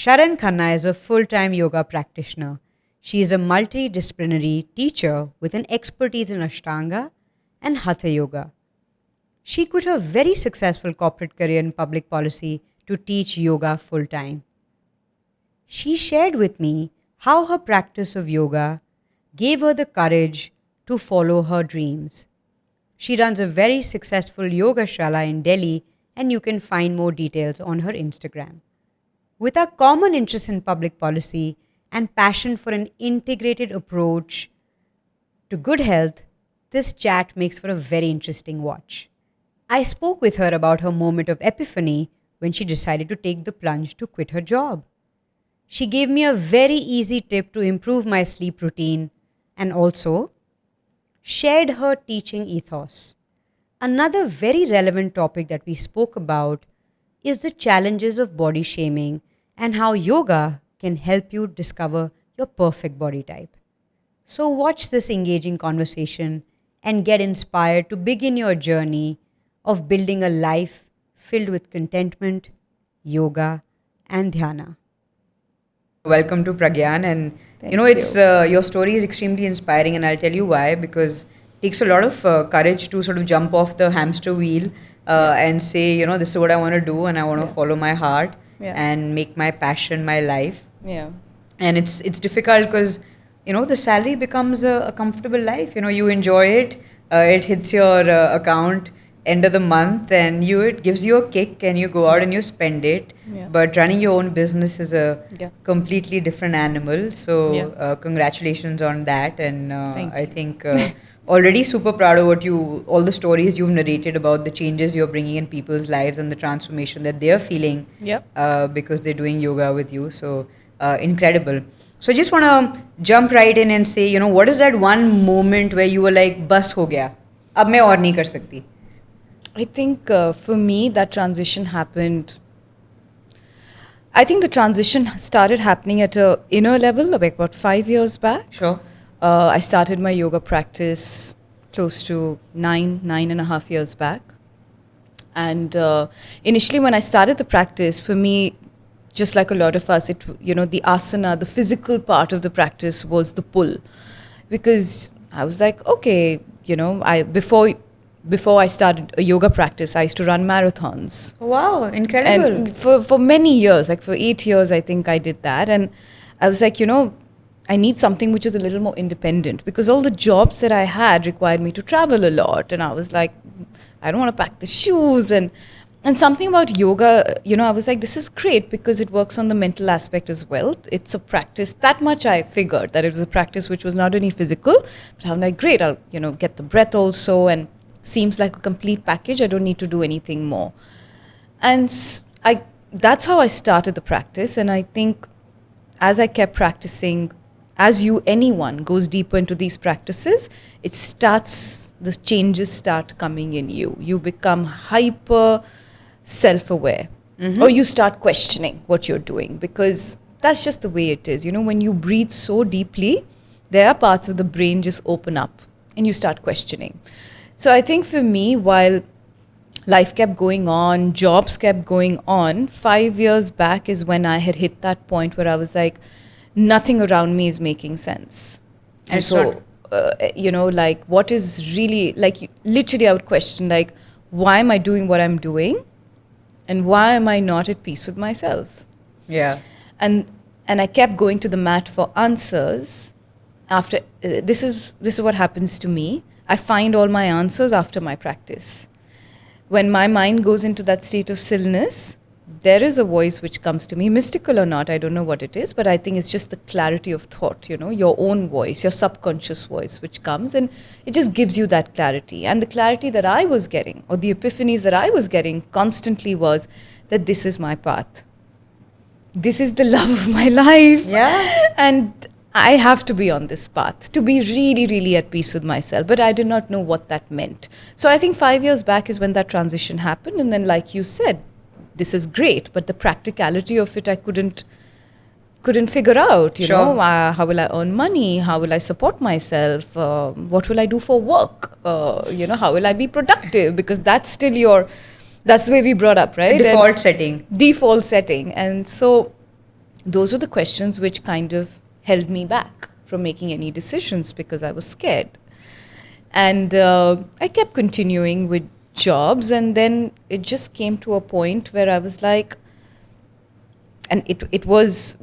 Sharan Khanna is a full-time yoga practitioner. She is a multidisciplinary teacher with an expertise in Ashtanga and Hatha Yoga. She quit her very successful corporate career in public policy to teach yoga full-time. She shared with me how her practice of yoga gave her the courage to follow her dreams. She runs a very successful yoga shala in Delhi, and you can find more details on her Instagram. With our common interest in public policy and passion for an integrated approach to good health, this chat makes for a very interesting watch. I spoke with her about her moment of epiphany when she decided to take the plunge to quit her job. She gave me a very easy tip to improve my sleep routine and also shared her teaching ethos. Another very relevant topic that we spoke about is the challenges of body shaming and how yoga can help you discover your perfect body type. So watch this engaging conversation and get inspired to begin your journey of building a life filled with contentment, yoga, and dhyana. Welcome to Pragyaan, and Thank it's you. your story is extremely inspiring, and I'll tell you why. Because it takes a lot of courage to sort of jump off the hamster wheel and say, this is what I want to do, and I want to Yeah. follow my heart Yeah. and make my passion my life. Yeah. And it's difficult because the salary becomes a comfortable life. You enjoy it, it hits your account end of the month, and it gives you a kick, and you go out and you spend it. Yeah. But running your own business is a Yeah. completely different animal. So Yeah. congratulations on that, and Thank I you. think already super proud of all the stories you've narrated about the changes you're bringing in people's lives and the transformation that they're feeling Yep. because they're doing yoga with you. So incredible. So I just want to jump right in and say, what is that one moment where you were like, bas ho gaya, ab main aur nahi kar sakti? I think for me, that transition happened. I think the transition started happening at a inner level, like about 5 years back. Sure. I started my yoga practice close to 9.5 years back. And initially, when I started the practice, for me, just like a lot of us, the asana, the physical part of the practice was the pull, because I was like, okay, before I started a yoga practice, I used to run marathons. Wow, incredible. And for many years, like for 8 years, I think I did that. And I was like, I need something which is a little more independent, because all the jobs that I had required me to travel a lot. And I was like, I don't want to pack the shoes. And something about yoga, I was like, this is great because it works on the mental aspect as well. It's a practice. That much I figured, that it was a practice which was not only physical, but I'm like, great, I'll, get the breath also. And seems like a complete package. I don't need to do anything more. And that's how I started the practice. And I think as I kept practicing, anyone goes deeper into these practices, the changes start coming in you. You become hyper self-aware, or you start questioning what you're doing, because that's just the way it is. When you breathe so deeply, there are parts of the brain just open up and you start questioning. So I think for me, while life kept going on, jobs kept going on, 5 years back is when I had hit that point where I was like, nothing around me is making sense. And so, like, what is really, like, literally I would question, like, why am I doing what I'm doing? And why am I not at peace with myself? Yeah. And I kept going to the mat for answers. After this is what happens to me. I find all my answers after my practice. When my mind goes into that state of stillness, there is a voice which comes to me, mystical or not, I don't know what it is, but I think it's just the clarity of thought, your own voice, your subconscious voice which comes, and it just gives you that clarity. And the clarity that I was getting, or the epiphanies that I was getting constantly, was that this is my path. This is the love of my life. Yeah. And I have to be on this path to be really, really at peace with myself. But I did not know what that meant. So I think 5 years back is when that transition happened. And then, like you said, this is great, but the practicality of it, I couldn't figure out. Sure. How will I earn money? How will I support myself? What will I do for work? How will I be productive? Because that's still that's the way we brought up, right? Default setting. Default setting. And so those were the questions which kind of held me back from making any decisions because I was scared. And I kept continuing with jobs, and then it just came to a point where I was like, and it was,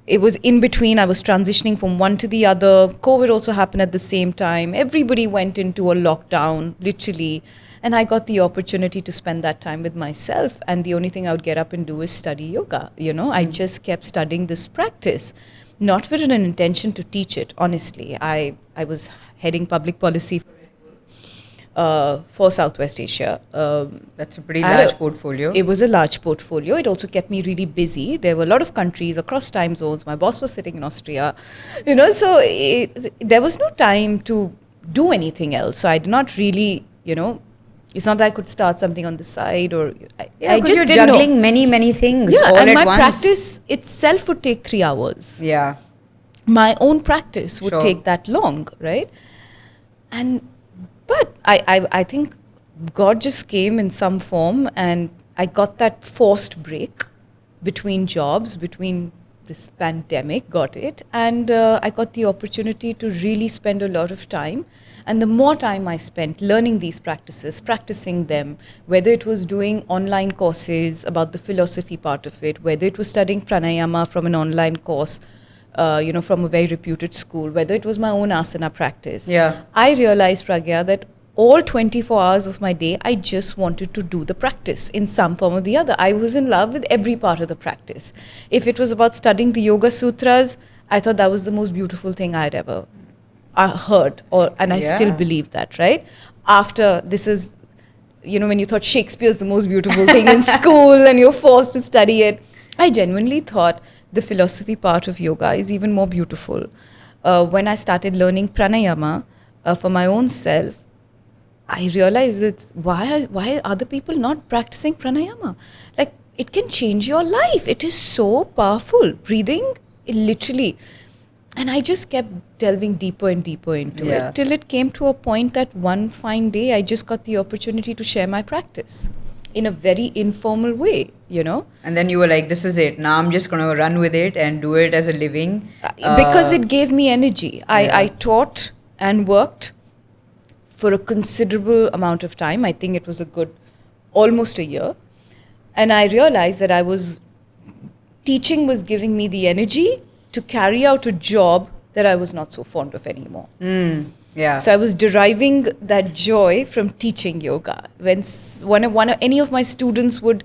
it was in between. I was transitioning from one to the other. COVID also happened at the same time. Everybody went into a lockdown, literally. And I got the opportunity to spend that time with myself. And the only thing I would get up and do is study yoga. I just kept studying this practice, not with an intention to teach it, honestly. I was heading public policy for Southwest Asia. That's a pretty large portfolio. It was a large portfolio. It also kept me really busy. There were a lot of countries across time zones. My boss was sitting in Austria, so there was no time to do anything else. So I did not really, it's not that I could start something on the side or I just you're didn't juggling know. many things all and at my once. practice itself would take 3 hours. Yeah. My own practice would Sure. take that long, right? But I think God just came in some form, and I got that forced break between jobs, between this pandemic, got it. And I got the opportunity to really spend a lot of time. And the more time I spent learning these practices, practicing them, whether it was doing online courses about the philosophy part of it, whether it was studying pranayama from an online course, from a very reputed school, whether it was my own asana practice. Yeah. I realized, Pragya, that all 24 hours of my day, I just wanted to do the practice in some form or the other. I was in love with every part of the practice. If it was about studying the Yoga Sutras, I thought that was the most beautiful thing I had ever heard, and I still believe that, right? After this is, when you thought Shakespeare's the most beautiful thing in school and you're forced to study it, I genuinely thought the philosophy part of yoga is even more beautiful. When I started learning pranayama for my own self, I realized that why are other people not practicing pranayama? Like, it can change your life. It is so powerful. Breathing, literally. And I just kept delving deeper and deeper into it till it came to a point that one fine day I just got the opportunity to share my practice in a very informal way, And then you were like, this is it. Now I'm just going to run with it and do it as a living. Because it gave me energy. I taught and worked for a considerable amount of time. I think it was almost a year. And I realized that teaching was giving me the energy to carry out a job that I was not so fond of anymore. Yeah. So I was deriving that joy from teaching yoga. When any of my students would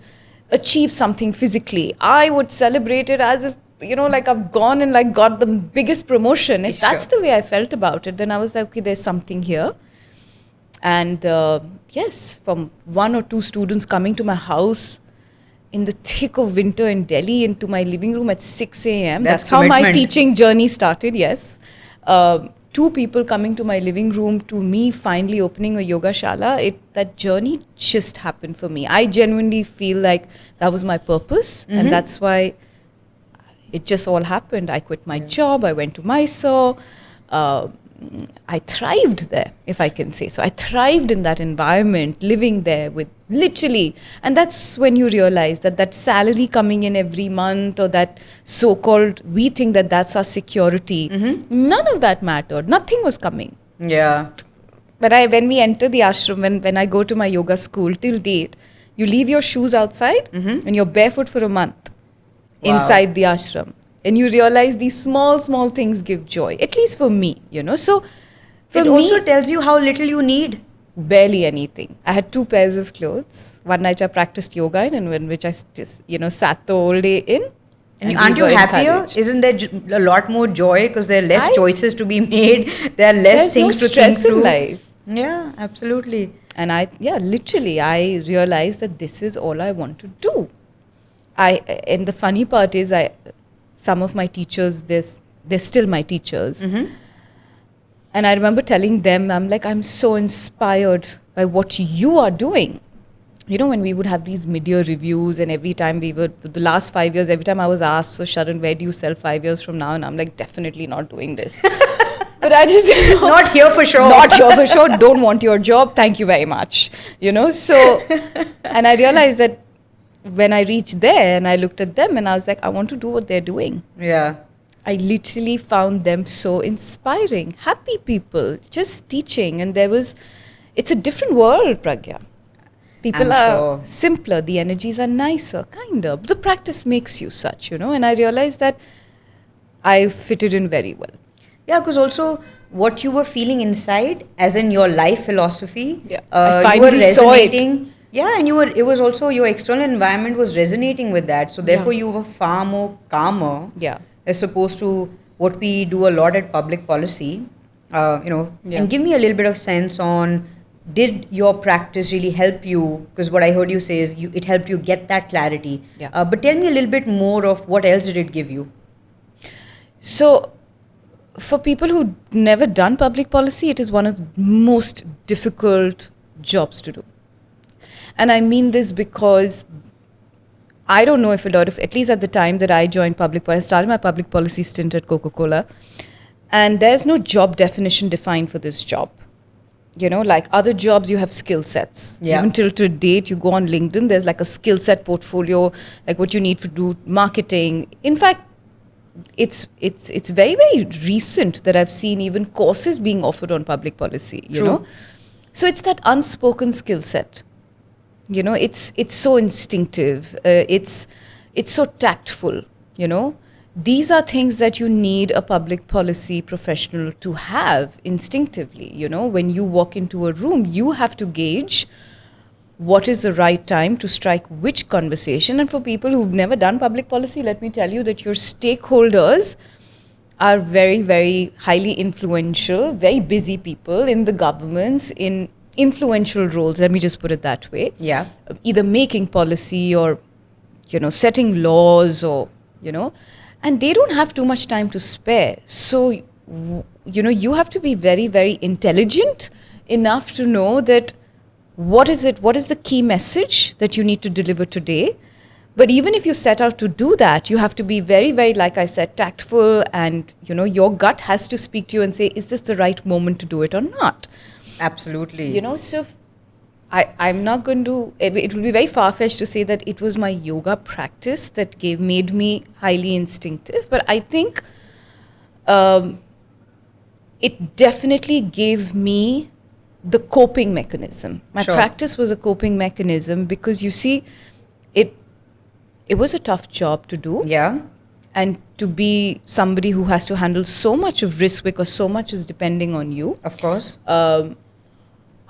achieve something physically, I would celebrate it as if, like I've gone and like got the biggest promotion. If that's the way I felt about it, then I was like, okay, there's something here. And yes, from 1 or 2 students coming to my house in the thick of winter in Delhi into my living room at 6 a.m. That's how my teaching journey started, yes. 2 people coming to my living room to me finally opening a yoga shala, that journey just happened for me. I genuinely feel like that was my purpose, and that's why it just all happened. I quit my job, I went to Mysore. I thrived there, if I can say so. I thrived in that environment, living there with literally, and that's when you realize that salary coming in every month, or that so-called, we think that that's our security. None of that mattered. Nothing was coming. Yeah. But when we enter the ashram, when I go to my yoga school till date, you leave your shoes outside and you're barefoot for a month inside the ashram. And you realize these small things give joy, at least for me, So for it me, also tells you how little you need. Barely anything. I had 2 pairs of clothes. One night I practiced yoga in, and which I just, sat the whole day in. And aren't you happier? Encouraged. Isn't there a lot more joy because there are less choices to be made? There are less things to think stress through. in life. Yeah, absolutely. And literally, I realized that this is all I want to do. And the funny part is, some of my teachers, they're still my teachers. And I remember telling them, I'm so inspired by what you are doing. When we would have these mid-year reviews, and every time the last 5 years, every time I was asked, so Sharan, where do you sell 5 years from now? And I'm like, definitely not doing this. But I just, not here for sure. Not here for sure. Don't want your job. Thank you very much. So, and I realized that when I reached there and I looked at them and I was like, I want to do what they're doing. Yeah. I literally found them so inspiring, happy people, just teaching. And it's a different world, Pragyaan. People I'm are sure. simpler, the energies are nicer, kinder. The practice makes you such, and I realized that I fitted in very well. Yeah, because also what you were feeling inside, as in your life philosophy, Yeah. I you were finally saw it. resonating. Yeah, and it was also your external environment was resonating with that. So therefore, Yeah. you were far more calmer, Yeah. as opposed to what we do a lot at public policy. Yeah. And give me a little bit of sense on, did your practice really help you? Because what I heard you say is it helped you get that clarity. Yeah. But tell me a little bit more of what else did it give you? So, for people who've never done public policy, it is one of the most difficult jobs to do. And I mean this because I don't know if a lot of, at least at the time that I joined public policy, I started my public policy stint at Coca-Cola, and there's no job definition defined for this job. Like other jobs, you have skill sets. Yeah. Even till to date, you go on LinkedIn, there's like a skill set portfolio, like what you need to do marketing. In fact, it's very, very recent that I've seen even courses being offered on public policy, you know. So it's that unspoken skill set. It's so instinctive. It's so tactful, These are things that you need a public policy professional to have instinctively, When you walk into a room, you have to gauge what is the right time to strike which conversation. And for people who've never done public policy, let me tell you that your stakeholders are very, very highly influential, very busy people in the governments, in influential roles, let me just put it that way. Yeah. Either making policy or, setting laws or, and they don't have too much time to spare. So, you have to be very, very intelligent enough to know that what is the key message that you need to deliver today. But even if you set out to do that, you have to be very, very, like I said, tactful, and, your gut has to speak to you and say, is this the right moment to do it or not? Absolutely. So I'm not going to, it will be very far-fetched to say that it was my yoga practice that made me highly instinctive, but I think it definitely gave me the coping mechanism. My practice was a coping mechanism because you see, it was a tough job to do. Yeah. And to be somebody who has to handle so much of risk because so much is depending on you. Of course.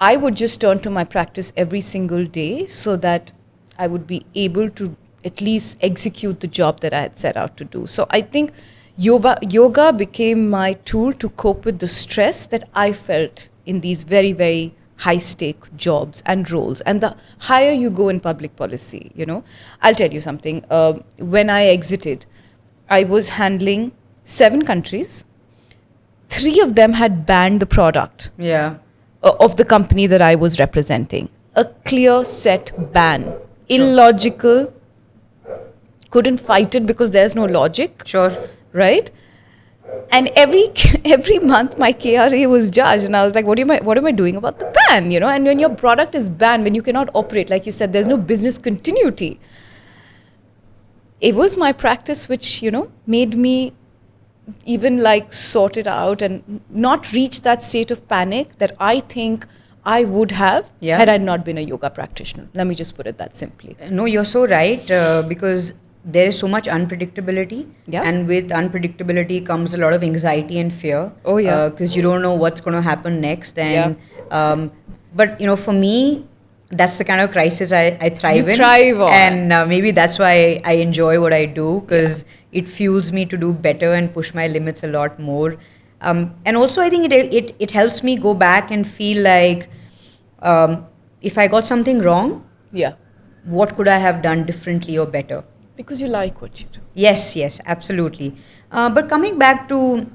I would just turn to my practice every single day so that I would be able to at least execute the job that I had set out to do. So I think yoga became my tool to cope with the stress that I felt in these very, very high-stake jobs and roles. And the higher you go in public policy, I'll tell you something. When I exited, I was handling 7 countries. 3 of them had banned the product. Yeah. Of the company that I was representing. A clear set ban. Illogical. Couldn't fight it because there's no logic. Sure. Right? And every month my KRA was judged, and I was like, what am I doing about the ban? And when your product is banned, when you cannot operate, like you said, there's no business continuity. It was my practice which, made me even like sort it out and not reach that state of panic that I think I would have had I not been a yoga practitioner. Let me just put it that simply. No, you're so right, because there is so much unpredictability. Yeah. And with unpredictability comes a lot of anxiety and fear. Oh, yeah. Because you don't know what's going to happen next. And but, for me, that's the kind of crisis I thrive in. You thrive on. And maybe that's why I enjoy what I do, because it fuels me to do better and push my limits a lot more. And also I think it helps me go back and feel like, if I got something wrong, what could I have done differently or better? Because you like what you do. Yes, absolutely. But coming back to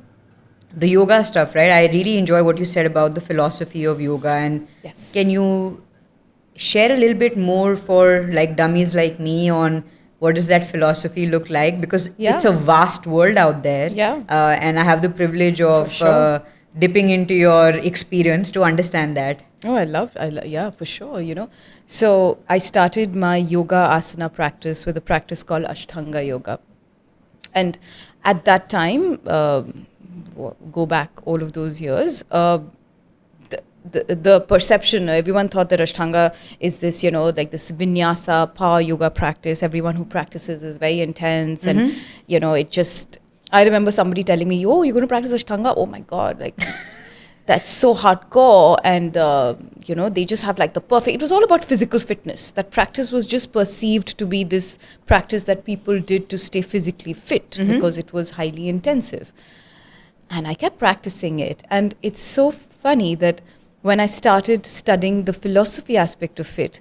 the yoga stuff, right? I really enjoy what you said about the philosophy of yoga. And can you share a little bit more for like dummies like me on what does that philosophy look like? Because it's a vast world out there. Yeah. And I have the privilege of dipping into your experience to understand that. Oh, yeah, for sure, So I started my yoga asana practice with a practice called Ashtanga yoga. And at that time, go back all of those years, the perception, everyone thought that Ashtanga is this, like this vinyasa power yoga practice. Everyone who practices is very intense. And, it just, I remember somebody telling me, oh, you're going to practice Ashtanga? Oh my God, like, that's so hardcore. And, they just have like the perfect, it was all about physical fitness. That practice was just perceived to be this practice that people did to stay physically fit because it was highly intensive. And I kept practicing it. And it's so funny that when I started studying the philosophy aspect of it,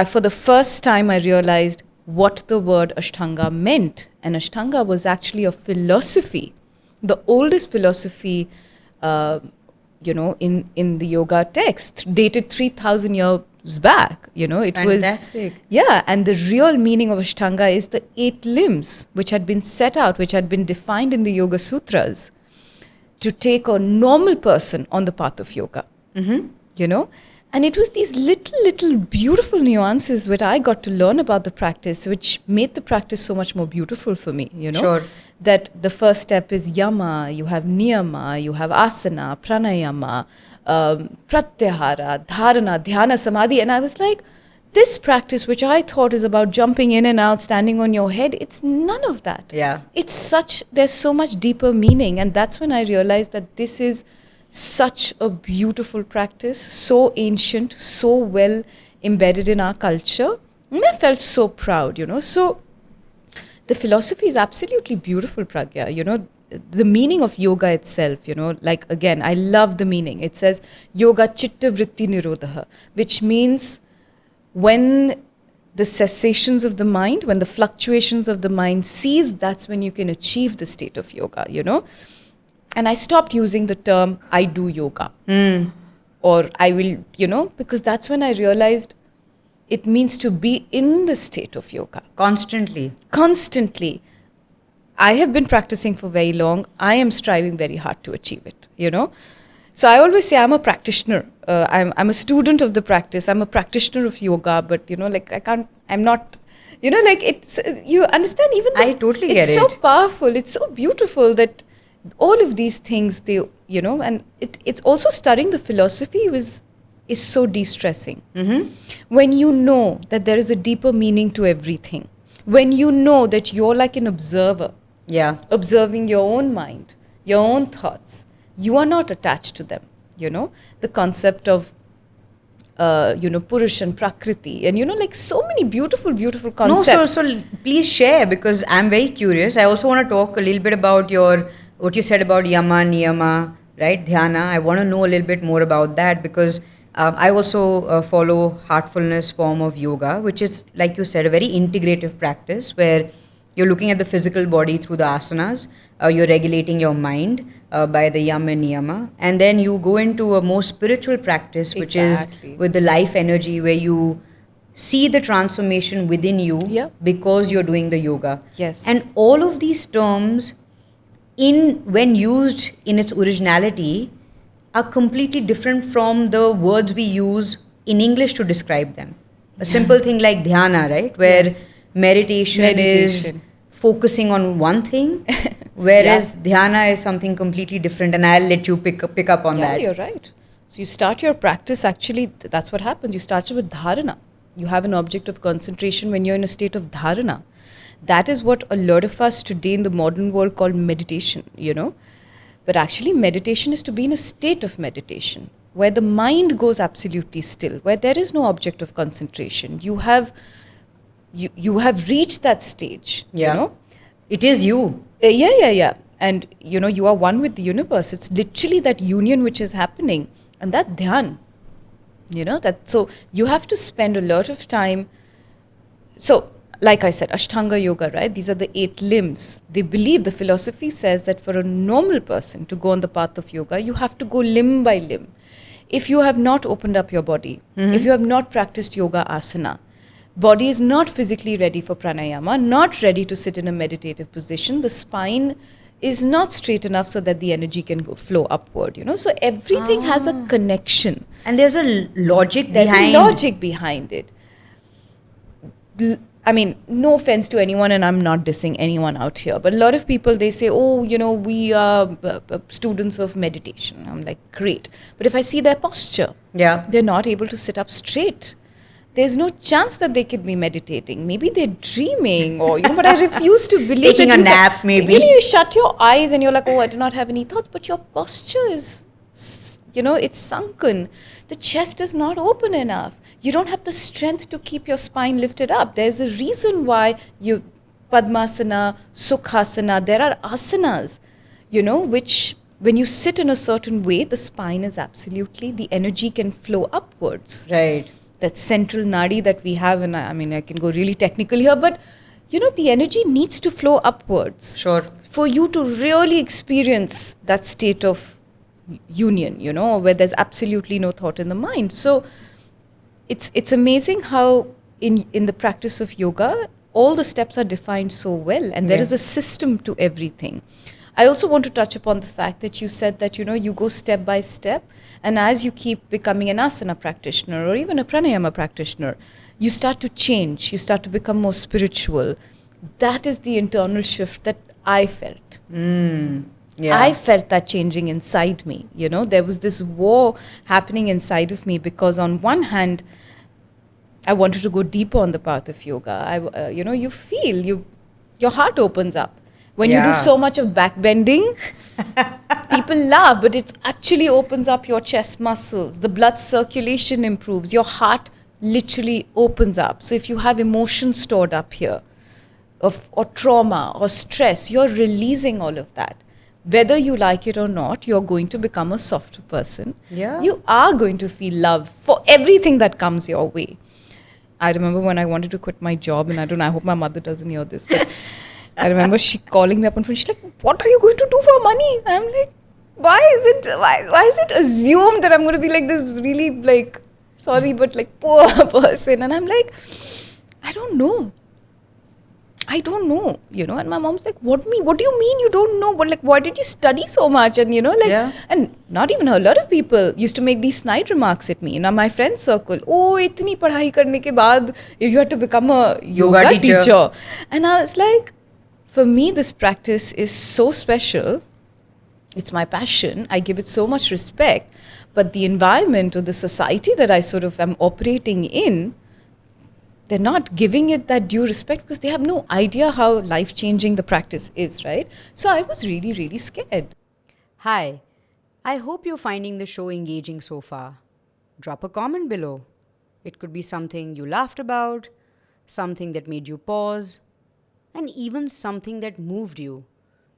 for the first time I realized what the word Ashtanga meant. And Ashtanga was actually a philosophy, the oldest philosophy, in the yoga text, dated 3,000 years back. It Fantastic. was... Yeah, and the real meaning of Ashtanga is the 8 limbs, which had been set out, which had been defined in the Yoga Sutras, to take a normal person on the path of yoga. And it was these little beautiful nuances which I got to learn about the practice, which made the practice so much more beautiful for me, Sure. That the first step is yama, you have niyama, you have asana, pranayama, pratyahara, dharana, dhyana, samadhi. And I was like, this practice, which I thought is about jumping in and out, standing on your head, it's none of that. Yeah. There's so much deeper meaning. And that's when I realized that this is such a beautiful practice, so ancient, so well embedded in our culture. And I felt so proud, So the philosophy is absolutely beautiful, Pragya. The meaning of yoga itself, like again, I love the meaning. It says, yoga chitta vritti nirodha, which means when the cessations of the mind, when the fluctuations of the mind cease, that's when you can achieve the state of yoga, And I stopped using the term, I do yoga. Or I will, because that's when I realized it means to be in the state of yoga. Constantly. I have been practicing for very long. I am striving very hard to achieve it, So I always say I'm a practitioner. I'm a student of the practice. I'm a practitioner of yoga, but, I'm not, it's, you understand even I totally get it. It's so powerful. It's so beautiful that all of these things, and it's also studying the philosophy is so de-stressing. When you know that there is a deeper meaning to everything, when you know that you're like an observer, observing your own mind, your own thoughts, you are not attached to them, the concept of, Purush and Prakriti, and, like so many beautiful concepts. No, so please share, because I'm very curious. I also want to talk a little bit about what you said about yama, niyama, right? Dhyana. I want to know a little bit more about that, because I also follow heartfulness form of yoga, which is, like you said, a very integrative practice where you're looking at the physical body through the asanas, you're regulating your mind by the yama and niyama, and then you go into a more spiritual practice, which is with the life energy, where you see the transformation within you because you're doing the yoga. Yes. And all of these terms, when used in its originality, are completely different from the words we use in English to describe them. A simple thing like dhyana, right? Where meditation is focusing on one thing, whereas dhyana is something completely different, and I'll let you pick up on that. Yeah, you're right. So you start your practice, actually, that's what happens. You start with dharana. You have an object of concentration when you're in a state of dharana. That is what a lot of us today in the modern world call meditation, But actually, meditation is to be in a state of meditation, where the mind goes absolutely still, where there is no object of concentration. You have reached that stage, It is you. Yeah. And, you are one with the universe. It's literally that union which is happening. And that dhyan, so you have to spend a lot of time. So, like I said, Ashtanga yoga, right? These are the 8 limbs. They believe, the philosophy says that for a normal person to go on the path of yoga, you have to go limb by limb. If you have not opened up your body, if you have not practiced yoga asana, body is not physically ready for pranayama, not ready to sit in a meditative position, the spine is not straight enough so that the energy can flow upward, so everything has a connection. And there's a logic There's behind. a logic behind it. I mean, no offense to anyone, and I'm not dissing anyone out here, but a lot of people, they say, oh, we are students of meditation. I'm like, great. But if I see their posture, they're not able to sit up straight. There's no chance that they could be meditating. Maybe they're dreaming, or but I refuse to believe taking that a nap, maybe. You shut your eyes and you're like, oh, I do not have any thoughts, but your posture is, it's sunken. The chest is not open enough. You don't have the strength to keep your spine lifted up. There's a reason why Padmasana, Sukhasana, there are asanas, which when you sit in a certain way, the spine is absolutely, the energy can flow upwards. Right. That central nadi that we have, and I can go really technical here, but the energy needs to flow upwards. Sure. For you to really experience that state of union, where there's absolutely no thought in the mind. So it's amazing how in the practice of yoga, all the steps are defined so well, and there is a system to everything. I also want to touch upon the fact that you said that, you go step by step, and as you keep becoming an asana practitioner or even a pranayama practitioner, you start to change, you start to become more spiritual. That is the internal shift that I felt. I felt that changing inside me. There was this war happening inside of me, because on one hand, I wanted to go deeper on the path of yoga. You feel, your heart opens up. When you do so much of backbending, people laugh, but it actually opens up your chest muscles. The blood circulation improves. Your heart literally opens up. So if you have emotion stored up here, or trauma or stress, you're releasing all of that. Whether you like it or not, you're going to become a softer person. Yeah. You are going to feel love for everything that comes your way. I remember when I wanted to quit my job, and I hope my mother doesn't hear this, but I remember she calling me up on phone. She's like, what are you going to do for money? I'm like, why is it assumed that I'm going to be like this really, like, sorry, but like poor person? And I'm like, I don't know. And my mom's like, what do you mean you don't know? But like, why did you study so much? And and not even her, a lot of people used to make these snide remarks at me. My friend circle, oh, itni padhai karne ke baad, you had to become a yoga teacher. And I was like, for me, this practice is so special. It's my passion. I give it so much respect. But the environment or the society that I sort of am operating in, they're not giving it that due respect, because they have no idea how life-changing the practice is, right? So I was really, really scared. Hi, I hope you're finding the show engaging so far. Drop a comment below. It could be something you laughed about, something that made you pause, and even something that moved you.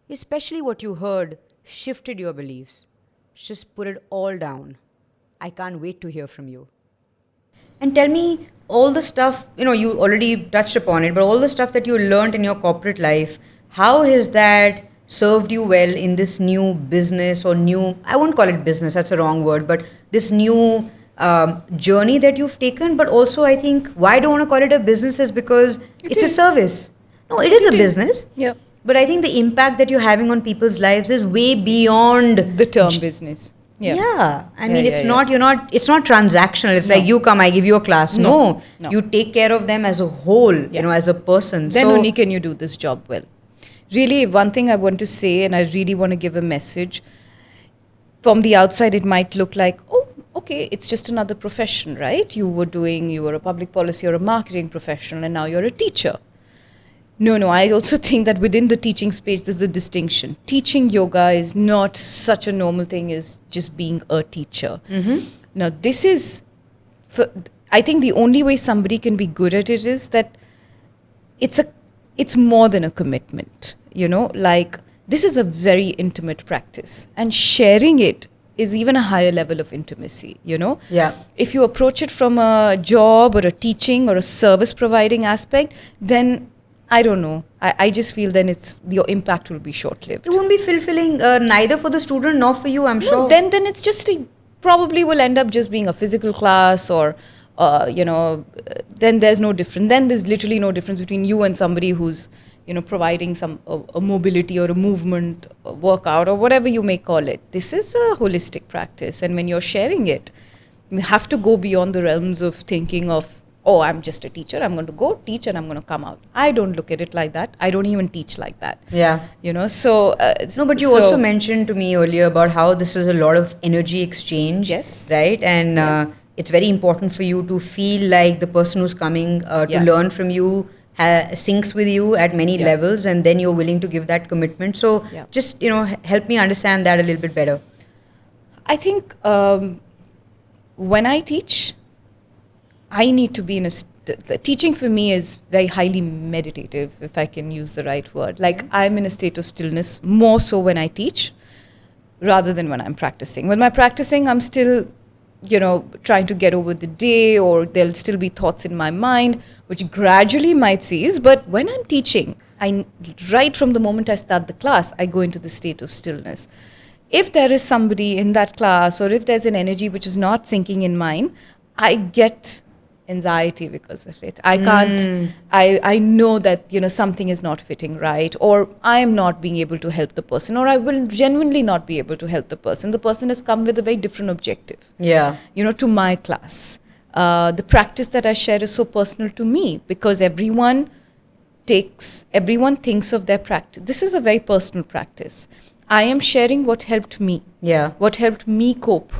Especially what you heard shifted your beliefs. Just put it all down. I can't wait to hear from you. And tell me all the stuff, you already touched upon it, but all the stuff that you learned in your corporate life, how has that served you well in this new business or I won't call it business, that's a wrong word, but this new journey that you've taken? But also, I think why I don't want to call it a business is because it's a service. No, it is a business. Yeah. But I think the impact that you're having on people's lives is way beyond the term business. Yeah. I mean, it's not transactional. It's like you come, I give you a class. No. You take care of them as a whole, as a person. Then only can you do this job well. Really, one thing I want to say, and I really want to give a message. From the outside, it might look like, oh, okay, it's just another profession, right? You were a public policy or a marketing professional, and now you're a teacher. No, I also think that within the teaching space, there's a distinction. Teaching yoga is not such a normal thing as just being a teacher. Mm-hmm. Now, this is, I think the only way somebody can be good at it is that it's more than a commitment, like this is a very intimate practice, and sharing it is even a higher level of intimacy, Yeah. If you approach it from a job or a teaching or a service providing aspect, then I don't know. I just feel then your impact will be short-lived. It won't be fulfilling neither for the student nor for you, I'm sure. Then it's just probably will end up just being a physical class, or then there's no difference. Then there's literally no difference between you and somebody who's providing a mobility or a movement, a workout, or whatever you may call it. This is a holistic practice. And when you're sharing it, you have to go beyond the realms of thinking of, oh, I'm just a teacher. I'm going to go teach and I'm going to come out. I don't look at it like that. I don't even teach like that. Yeah. So... no, but you also mentioned to me earlier about how this is a lot of energy exchange. Yes. Right? And Yes. It's very important for you to feel like the person who's coming to learn from you syncs with you at many levels, and then you're willing to give that commitment. So just, help me understand that a little bit better. I think when I teach, I need to be in the teaching for me is very highly meditative, if I can use the right word. Like I'm in a state of stillness more so when I teach rather than when I'm practicing. When I'm practicing, I'm still, trying to get over the day, or there'll still be thoughts in my mind, which gradually might cease. But when I'm teaching, right from the moment I start the class, I go into the state of stillness. If there is somebody in that class, or if there's an energy which is not syncing in mine, I get anxiety because of it. I can't, I know that, something is not fitting right, or I am not being able to help the person, or I will genuinely not be able to help the person. The person has come with a very different objective, to my class. The practice that I share is so personal to me because everyone thinks of their practice. This is a very personal practice. I am sharing what helped me. What helped me cope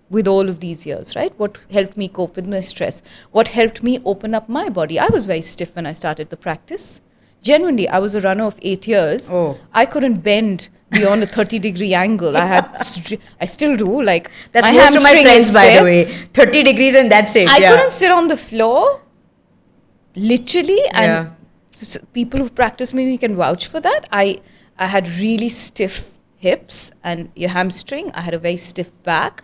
with all of these years, right? What helped me cope with my stress? What helped me open up my body? I was very stiff when I started the practice. Genuinely, I was a runner of 8 years. I couldn't bend beyond a 30-degree angle. I still do. Like, that's most of my friends, by the way. 30 degrees and that's it. I couldn't sit on the floor, literally. And people who practice me can vouch for that. I had really stiff hips and your hamstring. I had a very stiff back.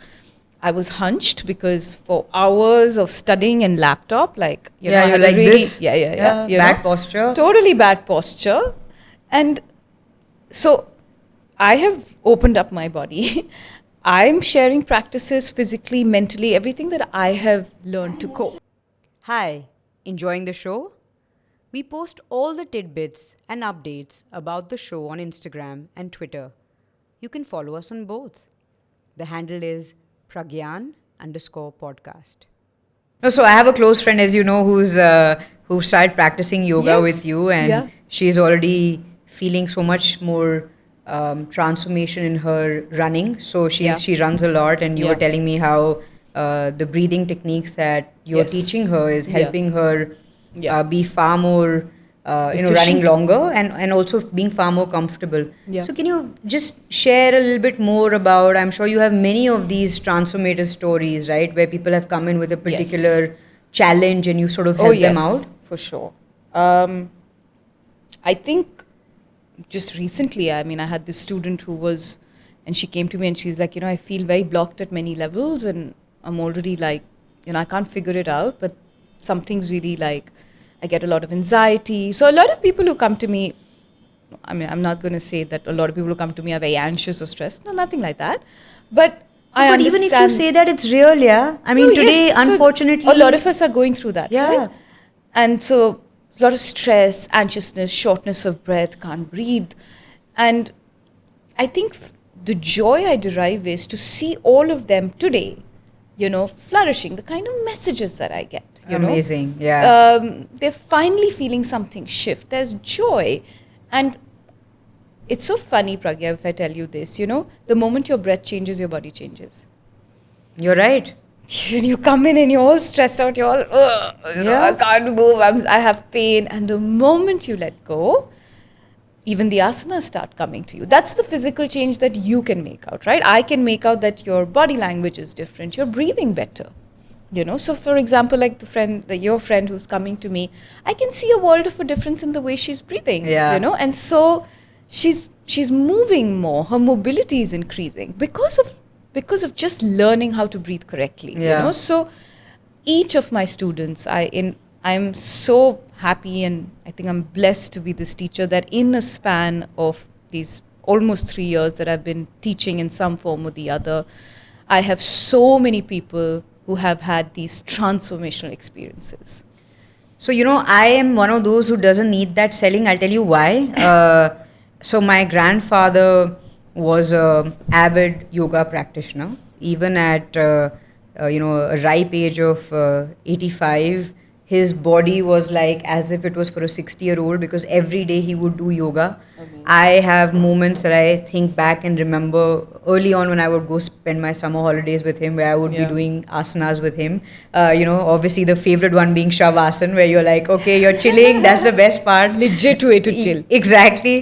I was hunched because for hours of studying and laptop, I had like really, this. Bad posture. Totally bad posture. And so I have opened up my body. I'm sharing practices physically, mentally, everything that I have learned to cope. Hi, enjoying the show? We post all the tidbits and updates about the show on Instagram and Twitter. You can follow us on both. The handle is Pragyaan_podcast. No, so I have a close friend, as you know, who started practicing yoga with you, and she's already feeling so much more transformation in her running. So she runs a lot, and you were telling me how the breathing techniques that you're teaching her is helping her be far more running longer and also being far more comfortable. So can you just share a little bit more about, I'm sure you have many of these transformative stories, right, where people have come in with a particular challenge and you sort of help them out? For sure. I think just recently, I had this student and she came to me and she's like, I feel very blocked at many levels and I'm already I can't figure it out, but something's really I get a lot of anxiety. So a lot of people who come to me, I'm not going to say that a lot of people who come to me are very anxious or stressed. No, nothing like that. But I understand. But even if you say that, it's real, today, unfortunately. So a lot of us are going through that, right? And so a lot of stress, anxiousness, shortness of breath, can't breathe. And I think the joy I derive is to see all of them today, flourishing, the kind of messages that I get. Amazing, they're finally feeling something shift. There's joy. And it's so funny, Pragya, if I tell you this, the moment your breath changes, your body changes. You're right. You come in and you're all stressed out, you're all, I can't move, I have pain. And the moment you let go, even the asanas start coming to you. That's the physical change that you can make out, right? I can make out that your body language is different. You're breathing better. So for example, like your friend who's coming to me, I can see a world of a difference in the way she's breathing, and so she's moving more, her mobility is increasing because of just learning how to breathe correctly, So each of my students, I'm so happy and I think I'm blessed to be this teacher that in a span of these almost 3 years that I've been teaching in some form or the other, I have so many people who have had these transformational experiences. So, I am one of those who doesn't need that selling. I'll tell you why. So, my grandfather was a avid yoga practitioner. Even at, a ripe age of 85, his body was like as if it was for a 60-year-old because every day he would do yoga. Amazing. I have moments that I think back and remember early on when I would go spend my summer holidays with him, where I would be doing asanas with him. Obviously the favorite one being Shavasana, where you're like, okay, you're chilling. That's the best part. Legit way to chill. Exactly.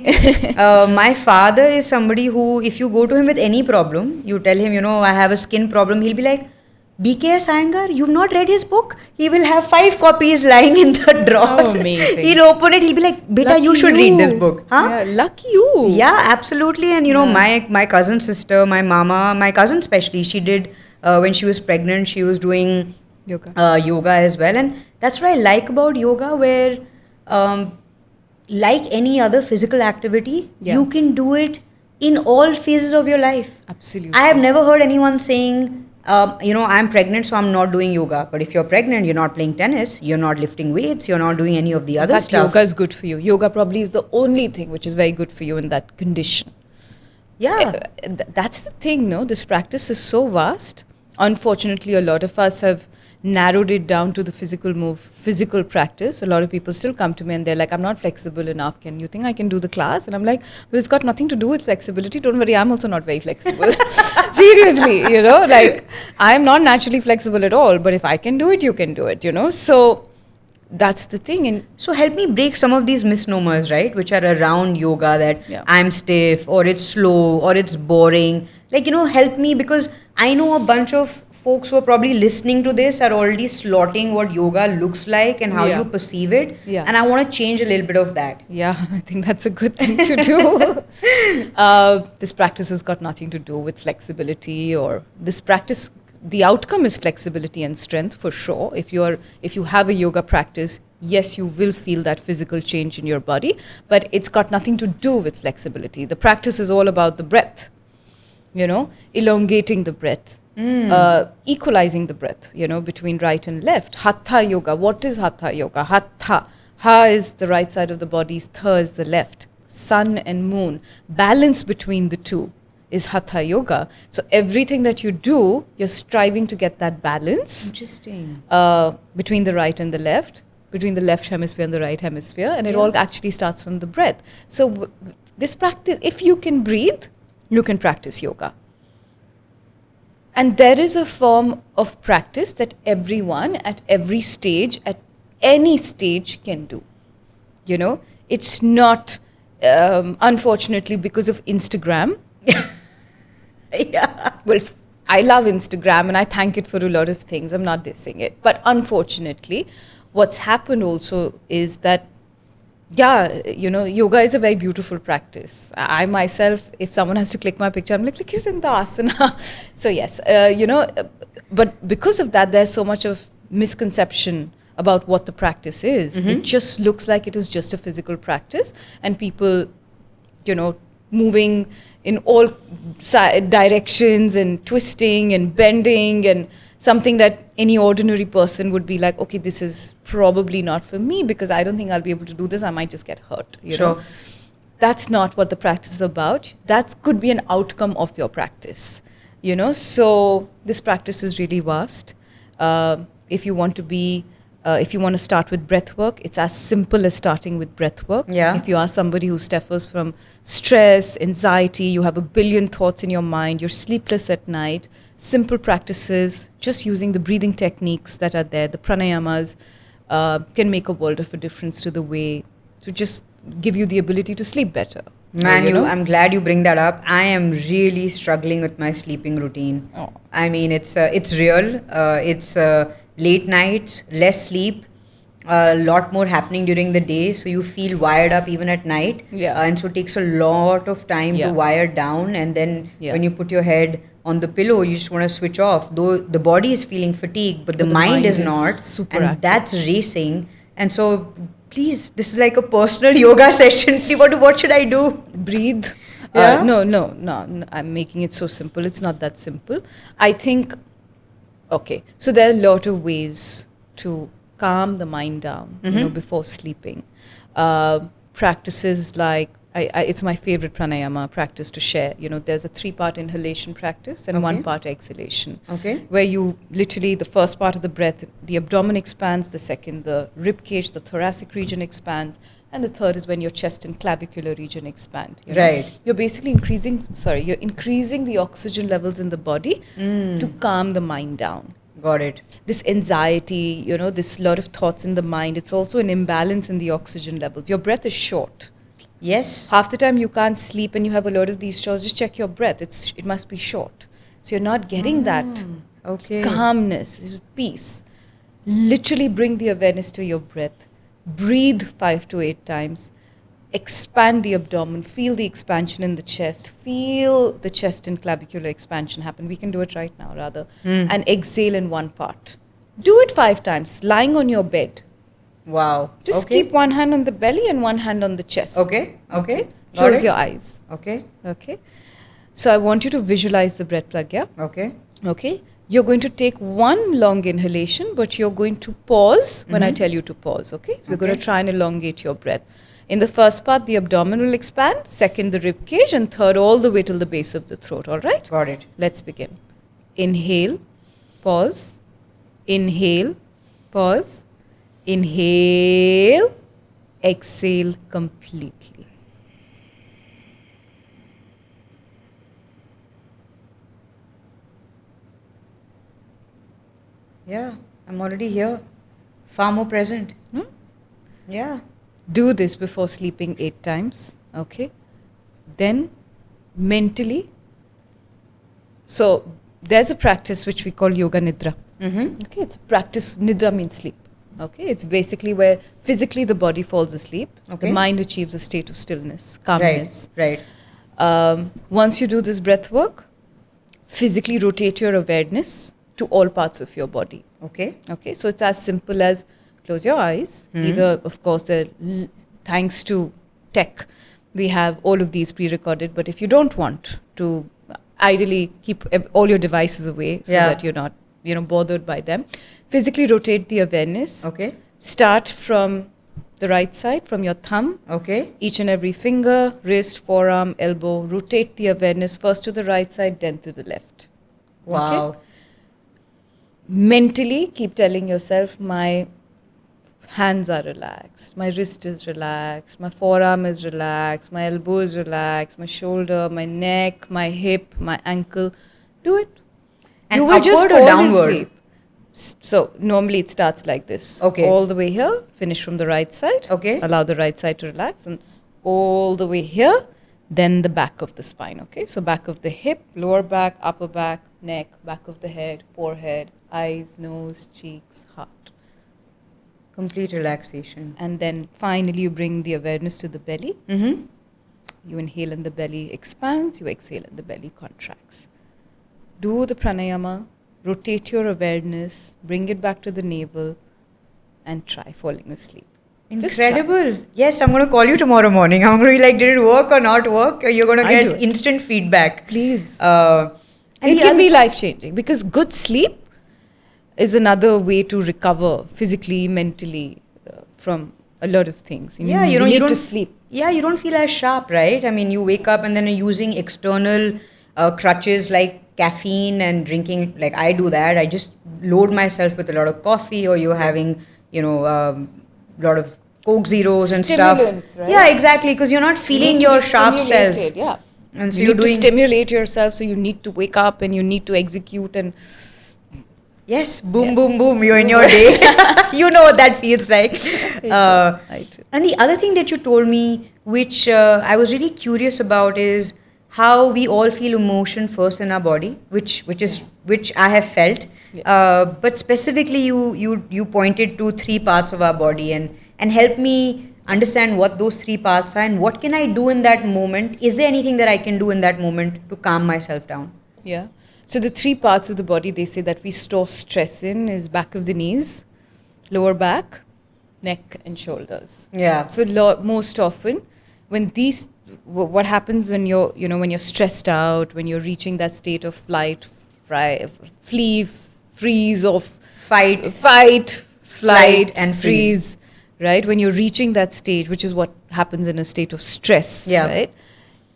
My father is somebody who, if you go to him with any problem, you tell him, I have a skin problem, he'll be like, BKS Iyengar, you've not read his book? He will have 5 copies lying in the drawer. Oh, amazing. He'll open it, he'll be like, Beta, you should read this book. Huh? Yeah, lucky you. Yeah, absolutely. And my cousin sister, my mama, my cousin especially, she did, when she was pregnant, she was doing yoga as well. And that's what I like about yoga, where like any other physical activity, you can do it in all phases of your life. Absolutely. I have never heard anyone saying, I'm pregnant, so I'm not doing yoga. But if you're pregnant, you're not playing tennis, you're not lifting weights, you're not doing any of the other stuff. Yoga is good for you. Yoga probably is the only thing which is very good for you in that condition. Yeah. That's the thing, no? This practice is so vast. Unfortunately, a lot of us have narrowed it down to the physical practice. A lot of people still come to me and they're like, I'm not flexible enough. Can you think I can do the class? And I'm like, well, it's got nothing to do with flexibility. Don't worry, I'm also not very flexible. Seriously, like I'm not naturally flexible at all. But if I can do it, you can do it, So that's the thing. And so help me break some of these misnomers, right, which are around yoga, that I'm stiff or it's slow or it's boring. Like, help me, because I know a bunch of folks who are probably listening to this are already slotting what yoga looks like and how you perceive it. Yeah. And I want to change a little bit of that. Yeah, I think that's a good thing to do. This practice has got nothing to do with flexibility, or this practice, the outcome is flexibility and strength for sure. If you have a yoga practice, yes, you will feel that physical change in your body, but it's got nothing to do with flexibility. The practice is all about the breath, elongating the breath. Equalizing the breath, between right and left. Hatha yoga. What is hatha yoga? Hatha. Ha is the right side of the body, tha is the left. Sun and moon. Balance between the two is hatha yoga. So everything that you do, you're striving to get that balance. Interesting. Between the right and the left, between the left hemisphere and the right hemisphere, and it all actually starts from the breath. So this practice, if you can breathe, you can practice yoga. And there is a form of practice that everyone at every stage, at any stage, can do. It's not, unfortunately, because of Instagram. Yeah. Well, I love Instagram and I thank it for a lot of things. I'm not dissing it. But unfortunately, what's happened also is that, yoga is a very beautiful practice. I myself, if someone has to click my picture, I'm like, look, it's in the asana. So yes, but because of that, there's so much of misconception about what the practice is. Mm-hmm. It just looks like it is just a physical practice, and people, moving in all directions and twisting and bending, and something that any ordinary person would be like, okay, this is probably not for me because I don't think I'll be able to do this. I might just get hurt. Sure. That's not what the practice is about. That could be an outcome of your practice. So this practice is really vast. If you want to start with breathwork, it's as simple as starting with breathwork. Yeah. If you are somebody who suffers from stress, anxiety, you have a billion thoughts in your mind, you're sleepless at night, simple practices, just using the breathing techniques that are there, the pranayamas, can make a world of a difference to the way, to just give you the ability to sleep better. Man, I'm glad you bring that up. I am really struggling with my sleeping routine. Oh. I mean, it's real. It's late nights, less sleep, a lot more happening during the day, so you feel wired up even at night. Yeah. And so it takes a lot of time to wire down, and then when you put your head on the pillow, you just want to switch off. Though the body is feeling fatigued, but the mind is not, super and active. That's racing. And so, please, this is like a personal yoga session. What should I do? Breathe. Yeah? No. I'm making it so simple. It's not that simple. I think, okay, so there are a lot of ways to calm the mind down, before sleeping. Practices like, it's my favorite pranayama practice to share. There's a 3-part inhalation practice and 1-part exhalation. Okay. Where you literally, the first part of the breath, the abdomen expands, the second, the rib cage, the thoracic region expands, and the third is when your chest and clavicular region expand. Right. You're basically increasing the oxygen levels in the body to calm the mind down. Got it. This anxiety, this lot of thoughts in the mind, it's also an imbalance in the oxygen levels. Your breath is short. Yes. Half the time you can't sleep and you have a lot of these chores, just check your breath. It must be short. So you're not getting that calmness, peace. Literally bring the awareness to your breath. Breathe 5 to 8 times. Expand the abdomen. Feel the expansion in the chest. Feel the chest and clavicular expansion happen. We can do it right now, rather. And exhale in 1 part. Do it 5 times, lying on your bed. Wow. Just keep one hand on the belly and one hand on the chest. Okay. Close your eyes. Okay. So I want you to visualize the breath, Pragya. Okay. You're going to take 1 long inhalation, but you're going to pause when I tell you to pause. Okay. We're going to try and elongate your breath. In the first part, the abdomen will expand. Second, the rib cage, and third, all the way till the base of the throat. All right. Got it. Let's begin. Inhale. Pause. Inhale. Pause. Inhale, exhale completely. Yeah, I'm already here. Far more present. Yeah. Do this before sleeping 8 times. Okay. Then mentally. So there's a practice which we call yoga nidra. Okay, it's a practice. Nidra means sleep. Okay, it's basically where physically the body falls asleep, the mind achieves a state of stillness, calmness. Right. Once you do this breath work, physically rotate your awareness to all parts of your body. Okay, so it's as simple as close your eyes. Either, of course, thanks to tech, we have all of these pre-recorded, but if you don't want to, ideally keep all your devices away so that you're not bothered by them. Physically rotate the awareness. Okay. Start from the right side, from your thumb. Okay. Each and every finger, wrist, forearm, elbow. Rotate the awareness first to the right side, then to the left. Wow. Okay? Mentally, keep telling yourself, my hands are relaxed, my wrist is relaxed, my forearm is relaxed, my elbow is relaxed, my shoulder, my neck, my hip, my ankle. Do it. And you will just upward or fall downward? asleep. So normally it starts like this. Okay. All the way here, finish from the right side. Okay. Allow the right side to relax, and all the way here, then the back of the spine. Okay. So back of the hip, lower back, upper back, neck, back of the head, forehead, eyes, nose, cheeks, heart. Complete relaxation. And then finally you bring the awareness to the belly. You inhale and the belly expands. You exhale and the belly contracts. Do the pranayama. Rotate your awareness, bring it back to the navel, and try falling asleep. Incredible. Yes, I'm going to call you tomorrow morning. I'm going to be like, did it work or not work? You're going to get instant feedback. Please. And it can be life-changing, because good sleep is another way to recover physically, mentally, from a lot of things. You need to sleep. Yeah, you don't feel as sharp, right? I mean, you wake up and then you're using external crutches like caffeine and drinking. Like I do that. I just load myself with a lot of coffee, or you're having, a lot of Coke Zeros and stuff. Right? Yeah, exactly. Because you're not feeling your sharp self. Yeah. And so you need to stimulate yourself. So you need to wake up and you need to execute and. Yes, boom, boom, boom. You're in your day. You know what that feels like. I do. And the other thing that you told me, which I was really curious about, is how we all feel emotion first in our body, which I have felt. But specifically, you pointed to 3 parts of our body and helped me understand what those 3 parts are and what can I do in that moment. Is there anything that I can do in that moment to calm myself down? Yeah. So the 3 parts of the body they say that we store stress in is back of the knees, lower back, neck, and shoulders. Yeah. So most often, when what happens when you're stressed out, when you're reaching that state of flight, flee, freeze, or Fight, flight, and freeze, right? When you're reaching that stage, which is what happens in a state of stress, right?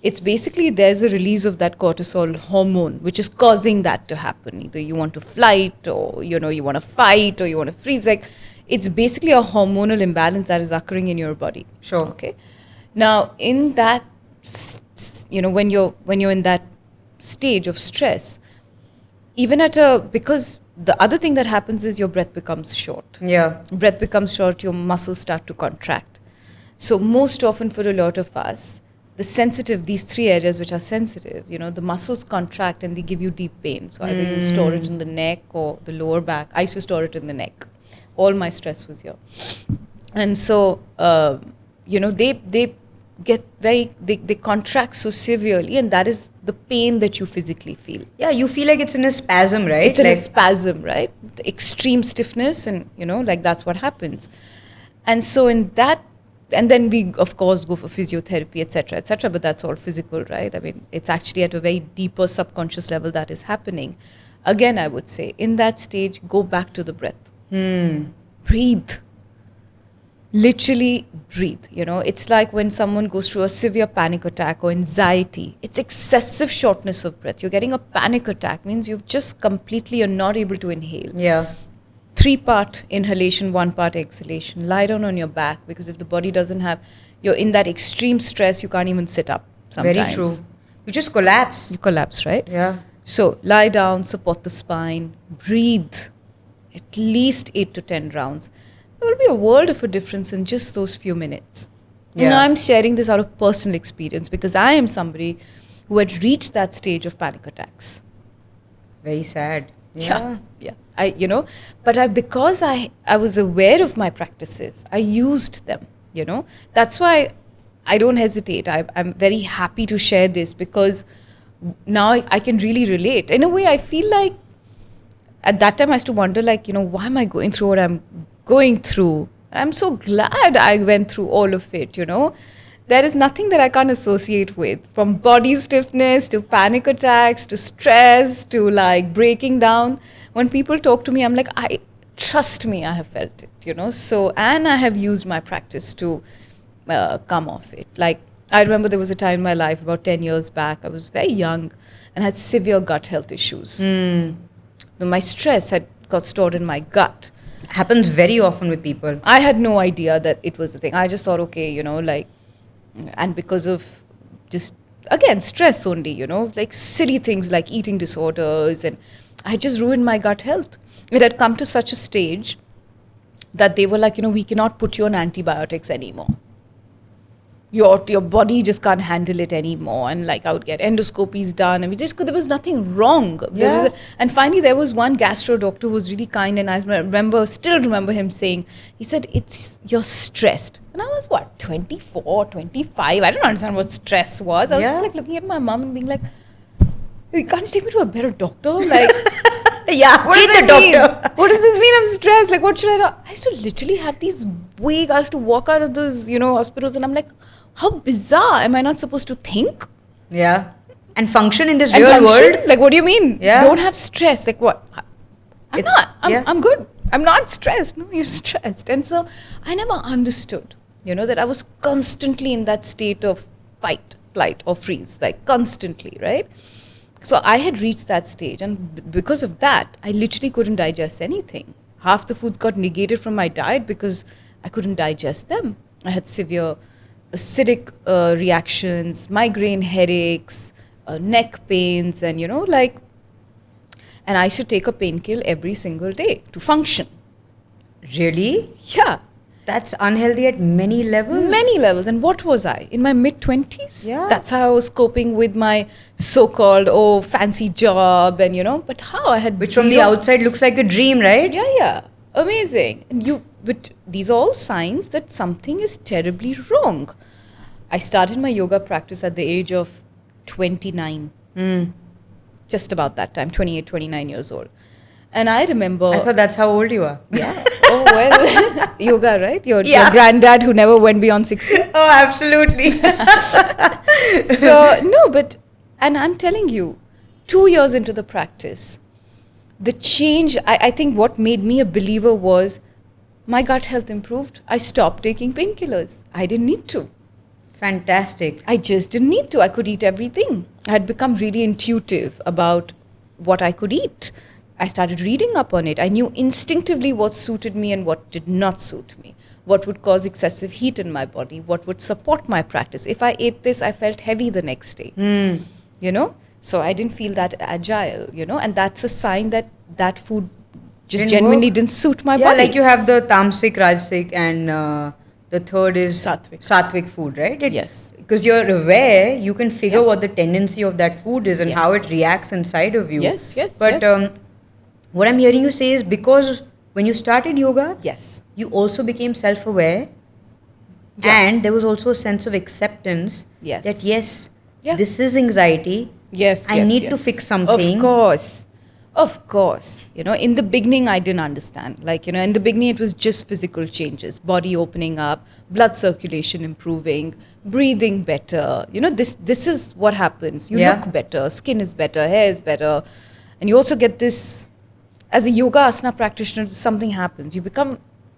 It's basically there's a release of that cortisol hormone, which is causing that to happen. Either you want to flight, or you want to fight, or you want to freeze. Like, it's basically a hormonal imbalance that is occurring in your body. Sure. Okay. Now, in that, when you're in that stage of stress, because the other thing that happens is your breath becomes short. Yeah. Breath becomes short, your muscles start to contract. So most often for a lot of us, these three areas which are sensitive, the muscles contract and they give you deep pain. So either you store it in the neck or the lower back. I used to store it in the neck. All my stress was here. And so, they get they contract so severely, and that is the pain that you physically feel. Yeah, you feel like it's in a spasm, right? It's in a spasm, right? The extreme stiffness, and that's what happens. And so in that, and then we of course go for physiotherapy, etc., but that's all physical, right? I mean, it's actually at a very deeper subconscious level that is happening. Again, I would say in that stage, go back to the breath. Breathe. Literally breathe. It's like when someone goes through a severe panic attack or anxiety, it's excessive shortness of breath. You're getting a panic attack means you're not able to inhale. Yeah. 3-part inhalation, 1-part exhalation. Lie down on your back, because if the body you're in that extreme stress, you can't even sit up sometimes. Very true. You just collapse. You collapse, right? Yeah. So lie down, support the spine, breathe at least 8 to 10 rounds. There will be a world of a difference in just those few minutes. Yeah. I'm sharing this out of personal experience because I am somebody who had reached that stage of panic attacks. Very sad. Yeah. Because I was aware of my practices, I used them, That's why I don't hesitate. I'm very happy to share this because now I can really relate. In a way, I feel like at that time I used to wonder, why am I going through what I'm going through? I'm so glad I went through all of it, There is nothing that I can't associate with, from body stiffness to panic attacks to stress to breaking down. When people talk to me, I'm like, trust me, I have felt it, So, and I have used my practice to come off it. I remember there was a time in my life about 10 years back, I was very young and had severe gut health issues. My stress had got stored in my gut. Happens very often with people. I had no idea that it was the thing. I just thought, okay, and because of just, again, stress only, silly things like eating disorders, and I just ruined my gut health. It had come to such a stage that they were like, we cannot put you on antibiotics anymore. Your body just can't handle it anymore. And I would get endoscopies done, and there was nothing wrong. Yeah. And finally there was one gastro doctor who was really kind, and I still remember him saying, he said, you're stressed. And I was 24, 25. I don't understand what stress was. I was just looking at my mom and being like, can't you take me to a better doctor? Yeah, what does it mean? What does this mean? I'm stressed. What should I do? I used to literally have these I used to walk out of those, hospitals, and I'm like, how bizarre. Am I not supposed to think? Yeah. And function in this real world? What do you mean? Yeah. Don't have stress. What? I'm good. I'm not stressed. No, you're stressed. And so I never understood, that I was constantly in that state of fight, flight, or freeze, constantly, right? So I had reached that stage, and because of that, I literally couldn't digest anything. Half the foods got negated from my diet because I couldn't digest them. I had severe acidic reactions, migraine headaches, neck pains, and and I should take a painkiller every single day to function. Really? Yeah. That's unhealthy at many levels. Many levels. And what was I? In my mid-20s? Yeah. That's how I was coping with my so-called, fancy job, and but how I had Which from the outside looks like a dream, right? Yeah. Amazing. And but these are all signs that something is terribly wrong. I started my yoga practice at the age of 29. Just about that time, 28, 29 years old. And I remember... I thought that's how old you are. Yeah. Oh, well, yoga, right? Your granddad who never went beyond 60. Oh, absolutely. So, no, and I'm telling you, 2 years into the practice, the change, I think what made me a believer was My gut health improved. I stopped taking painkillers. I didn't need to. Fantastic. I just didn't need to. I could eat everything. I had become really intuitive about what I could eat. I started reading up on it. I knew instinctively what suited me and what did not suit me. What would cause excessive heat in my body? What would support my practice? If I ate this, I felt heavy the next day. You know? So I didn't feel that agile, you know? And that's a sign that that food just Didn't genuinely work. didn't suit my Yeah, body. like you have the tamasic, rajasic, and the third is Sattvic. food, right? Yes. Because you're aware, you can figure Yeah. what the tendency of that food is and how it Yes. reacts inside of you. Yes, yes, But yes. what I'm hearing you say is because when you started yoga, Yes. you also became self-aware, Yeah. and there was also a sense of acceptance Yes. that yes, Yeah. this is anxiety. Yes, I yes, need to yes. fix something. Of course. Of course. You know, in the beginning, I didn't understand. Like, you know, in the beginning, it was just physical changes, body opening up, blood circulation improving, breathing better. You know, this is what happens. You Yeah. look better, skin is better, hair is better. And you also get this, as a yoga asana practitioner, something happens. You become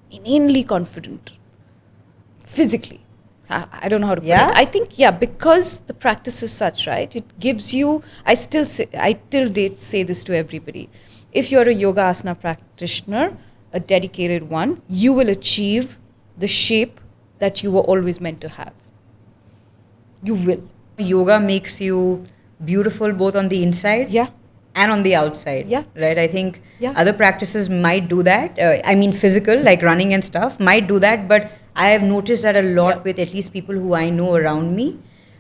inanely confident physically. I don't know how to put Yeah? it. I think, yeah, because the practice is such, right? It gives you, I till date say this to everybody. If you're a yoga asana practitioner, a dedicated one, you will achieve the shape that you were always meant to have. You will. Yoga makes you beautiful both on the inside Yeah. and on the outside. Yeah. Right? I think Yeah. other practices might do that. I mean, physical, like running and stuff, might do that. But I have noticed that a lot Yeah. with at least people who I know around me.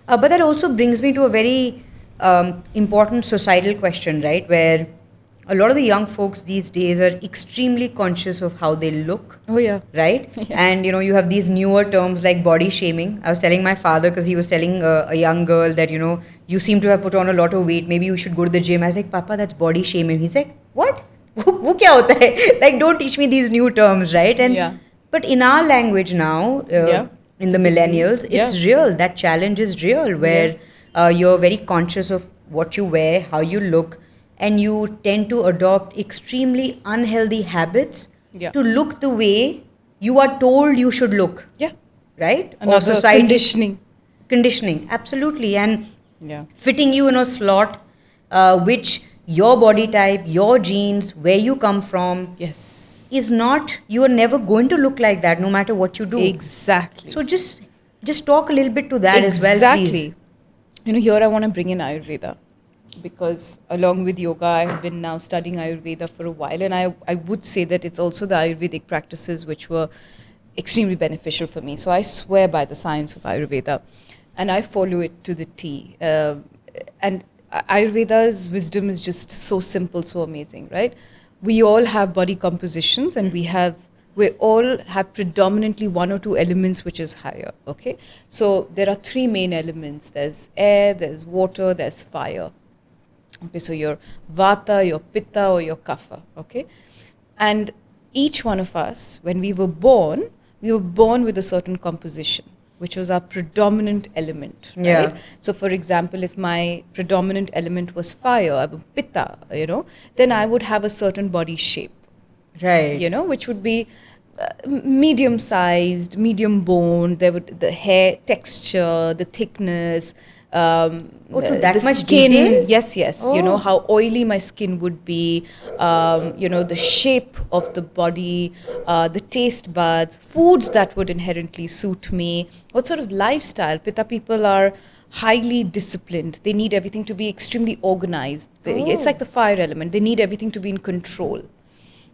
But that also brings me to a very important societal question, right? Where a lot of the young folks these days are extremely conscious of how they look. Oh, yeah. Right? Yeah. And you know, you have these newer terms like body shaming. I was telling my father, because he was telling a young girl that, you know, you seem to have put on a lot of weight, maybe you should go to the gym. I was like, Papa, that's body shaming. He's like, what? वो क्या होता है? Like, don't teach me these new terms, right? And Yeah. but in our language now, Yeah. in the millennials, it's Yeah. real. That challenge is real, where you're very conscious of what you wear, how you look, and you tend to adopt extremely unhealthy habits Yeah. to look the way you are told you should look, Yeah. right? Another Conditioning, absolutely. And Yeah. fitting you in a slot, which your body type, your genes, where you come from, Yes. is not, you are never going to look like that no matter what you do. Exactly. So just talk a little bit to that as well, please. You know, here I want to bring in Ayurveda, because along with yoga, I have been now studying Ayurveda for a while, and I would say that it's also the Ayurvedic practices which were extremely beneficial for me. So I swear by the science of Ayurveda, and I follow it to the T. And Ayurveda's wisdom is just so simple, so amazing, right? We all have body compositions, and we all have predominantly one or two elements which is higher, okay? So there are three main elements. There's air, there's water, there's fire. Okay, so your vata, your pitta, or your kapha, okay? And each one of us, when we were born with a certain composition, which was our predominant element, Yeah. right? So for example, if my predominant element was fire, I would pitta, you know, then I would have a certain body shape, Right. you know, which would be medium sized, medium boned. There would the hair texture, the thickness, to that the much skin. detail? Yes, yes. You know Oh. how oily my skin would be. You know, the shape of the body, the taste buds, foods that would inherently suit me. What sort of lifestyle? Pitta people are highly disciplined. They need everything to be extremely organized. It's like the fire element. They need everything to be in control,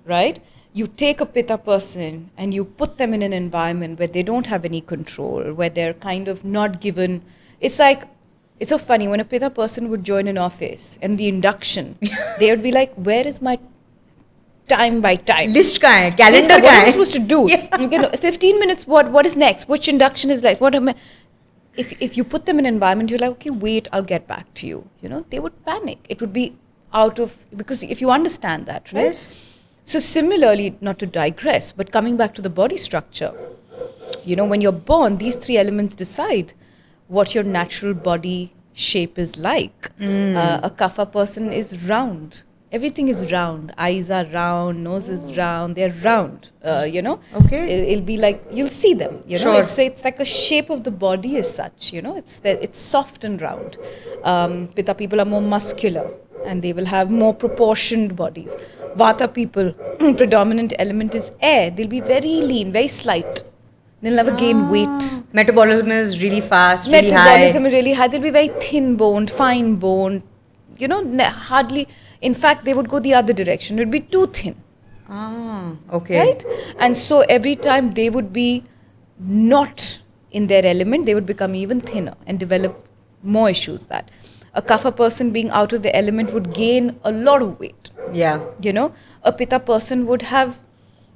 right? You take a pitta person and you put them in an environment where they don't have any control, where they're kind of not given. It's like, it's so funny when a pitta person would join an office and the induction, they would be like, where is my time by time? List ka hai, List, calendar what ka am I hai. supposed to do? Yeah. Okay, no, 15 minutes, what is next? Which induction is like? What am I? If you put them in an environment, you're like, okay, wait, I'll get back to you. You know, they would panic. It would be out of, because if you understand that, right? Yes. So similarly, not to digress, but coming back to the body structure, you know, when you're born, these three elements decide what your natural body shape is like. A kapha person is round, Everything is round. Eyes are round, nose is round, they're round, Okay. It'll be like, you'll see them, Sure. It's like a shape of the body as such, it's soft and round. Pitta people are more muscular and they will have more proportioned bodies. Vata people, predominant element is air. They'll be very lean, very slight. They'll never gain weight. Metabolism is really fast, really Metabolism high. is really high. They'll be very thin boned, fine boned, hardly. In fact, they would go the other direction. It would be too thin. Okay. Right? And so every time they would be not in their element, they would become even thinner and develop more issues. That a kapha person being out of the element would gain a lot of weight. Yeah. A pitta person would have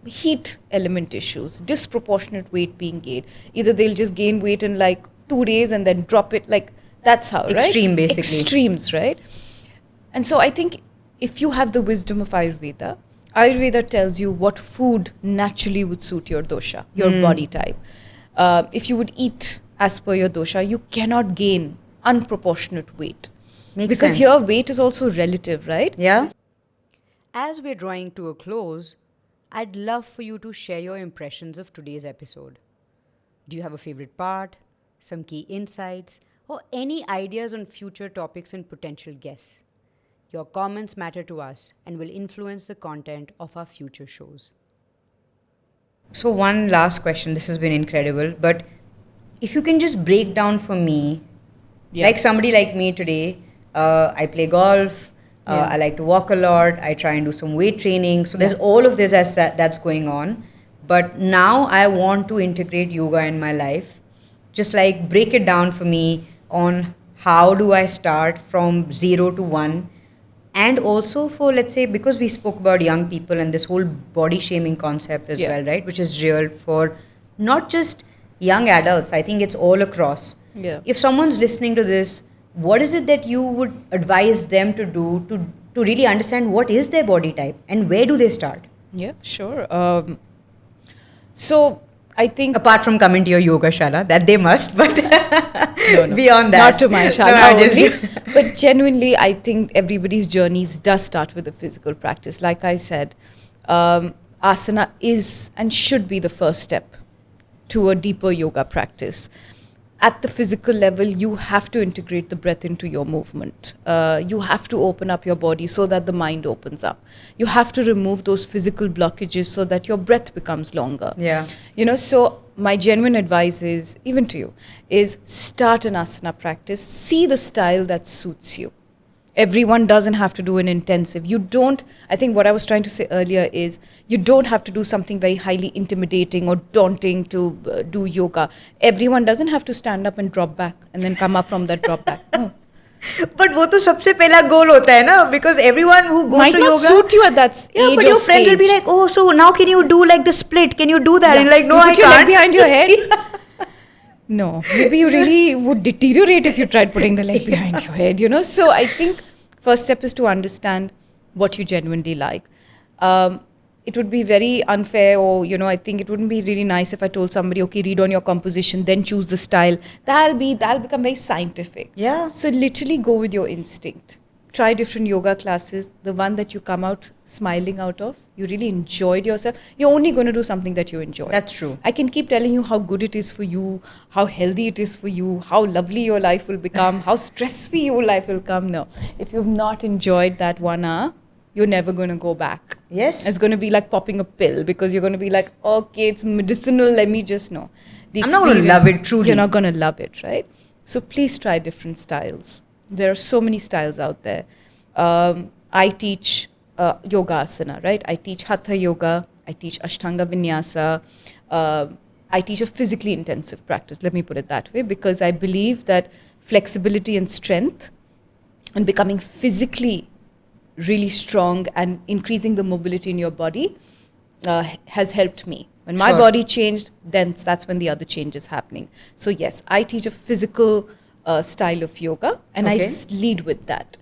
heat element issues, disproportionate weight being gained. Either they'll just gain weight in like 2 days and then drop it, like that's how, right? Extreme, basically. Extremes, right? And so I think if you have the wisdom of Ayurveda tells you what food naturally would suit your dosha, your body type. If you would eat as per your dosha, you cannot gain unproportionate weight. Makes because sense. here weight is also relative, right? Yeah. As we're drawing to a close, I'd love for you to share your impressions of today's episode. Do you have a favorite part, some key insights, or any ideas on future topics and potential guests? Your comments matter to us and will influence the content of our future shows. So, one last question. This has been incredible, but if you can just break down for me, like somebody like me today, I play golf, I like to walk a lot, I try and do some weight training. So, there's all of this that's going on. But now I want to integrate yoga in my life. Just like break it down for me on how do I start from 0 to 1. And also for, let's say, because we spoke about young people and this whole body shaming concept as well, right? Which is real for not just young adults. I think it's all across. Yeah. If someone's listening to this, what is it that you would advise them to do to really understand what is their body type and where do they start? Yeah, sure. So I think Apart from coming to your yoga shala, that they must, but no, beyond that. not to my shala No, I only. just- But genuinely, I think everybody's journeys does start with the physical practice. Like I said, asana is and should be the first step to a deeper yoga practice. At the physical level, you have to integrate the breath into your movement. You have to open up your body so that the mind opens up. You have to remove those physical blockages so that your breath becomes longer. Yeah. So my genuine advice is, even to you, is start an asana practice. See the style that suits you. Everyone doesn't have to do an intensive. I think what I was trying to say earlier is, you don't have to do something very highly intimidating or daunting to do yoga. Everyone doesn't have to stand up and drop back and then come up from that drop back. No. But वो तो सबसे पहला goal होता है ना, because everyone who goes Might to not yoga suit you at that yeah, age but or your friends will be stage. like, oh, so now can you do like the split? Can you do that? And you're like, no, You I put your leg can't. behind your head? No, maybe you really would deteriorate if you tried putting the leg behind your head, So I think first step is to understand what you genuinely like. It would be very unfair, or, I think it wouldn't be really nice if I told somebody, okay, read on your composition, then choose the style. That'll become very scientific. Yeah. So literally go with your instinct. Try different yoga classes. The one that you come out smiling out of, you really enjoyed yourself. You're only going to do something that you enjoy. That's true. I can keep telling you how good it is for you, how healthy it is for you, how lovely your life will become, how stress-free your life will come. No. If you've not enjoyed that 1 hour, you're never going to go back. Yes. It's going to be like popping a pill, because you're going to be like, okay, it's medicinal, let me just know. I'm not going to love it, truly. You're not going to love it, right? So please try different styles. There are so many styles out there. I teach yoga asana, right? I teach hatha yoga. I teach Ashtanga vinyasa. I teach a physically intensive practice, let me put it that way, because I believe that flexibility and strength and becoming physically really strong and increasing the mobility in your body has helped me. When my Sure. body changed, then that's when the other change is happening. So yes, I teach a physical style of yoga, and I Okay. lead with that.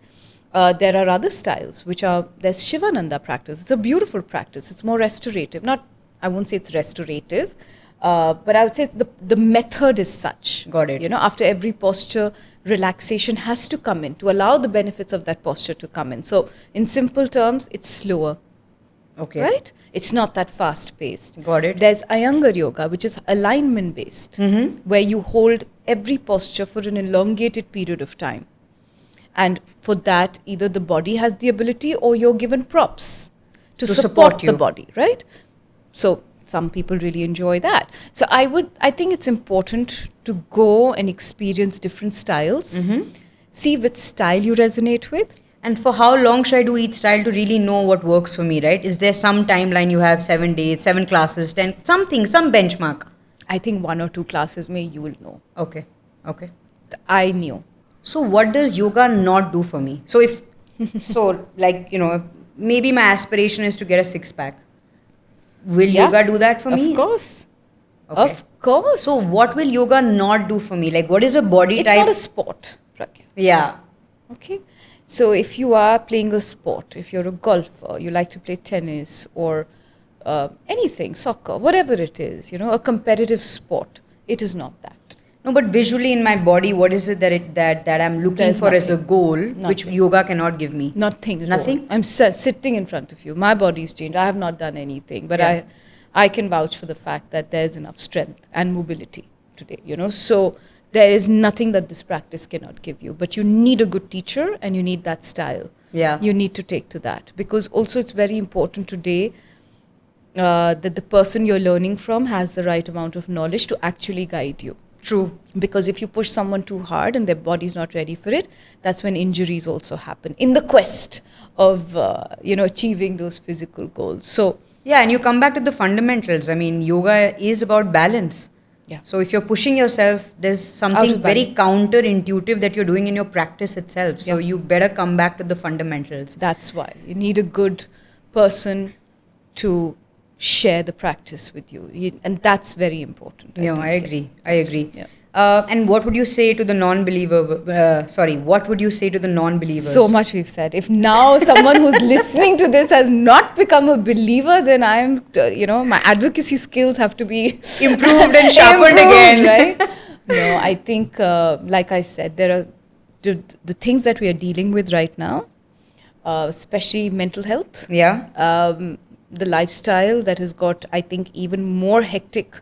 There are other styles, there's Shivananda practice. It's a beautiful practice. It's more restorative. I won't say it's restorative, But I would say the method is such. Got it. After every posture, relaxation has to come in to allow the benefits of that posture to come in. So in simple terms, it's slower. Okay. Right? It's not that fast paced. Got it. There's Iyengar yoga, which is alignment based, where you hold every posture for an elongated period of time. And for that, either the body has the ability or you're given props to support the body, right? So some people really enjoy that. So I think it's important to go and experience different styles, see which style you resonate with. And for how long should I do each style to really know what works for me, right? Is there some timeline you have, 7 days, 7 classes, 10, something, some benchmark? I think 1 or 2 classes you will know. Okay. I knew. So what does yoga not do for me? So maybe my aspiration is to get a 6-pack. Will yoga do that for me? Of course. Okay. Of course. So what will yoga not do for me? Like what is a body type? It's not a sport, Pragyaan. Yeah. Okay. So if you are playing a sport, if you're a golfer, you like to play tennis or anything, soccer, whatever it is, a competitive sport, it is not that. No, but visually in my body, what is it that I'm looking for as a goal, which yoga cannot give me? Nothing. Nothing? I'm sitting in front of you. My body's changed. I have not done anything, but I can vouch for the fact that there's enough strength and mobility today, So there is nothing that this practice cannot give you, but you need a good teacher and you need that style. Yeah. You need to take to that, because also it's very important today that the person you're learning from has the right amount of knowledge to actually guide you. True. Because if you push someone too hard and their body's not ready for it, that's when injuries also happen in the quest of achieving those physical goals. So yeah, and you come back to the fundamentals. I mean, yoga is about balance. Yeah. So if you're pushing yourself, there's something very counterintuitive that you're doing in your practice itself. So you better come back to the fundamentals. That's why you need a good person to share the practice with you, and that's very important. I agree. Yeah. And what would you say to the what would you say to the non-believers? So much we've said. If now someone who's listening to this has not become a believer, then I'm, my advocacy skills have to be improved and sharpened again. Right? No, I think, like I said, there are the things that we are dealing with right now, especially mental health. Yeah. The lifestyle that has got, I think, even more hectic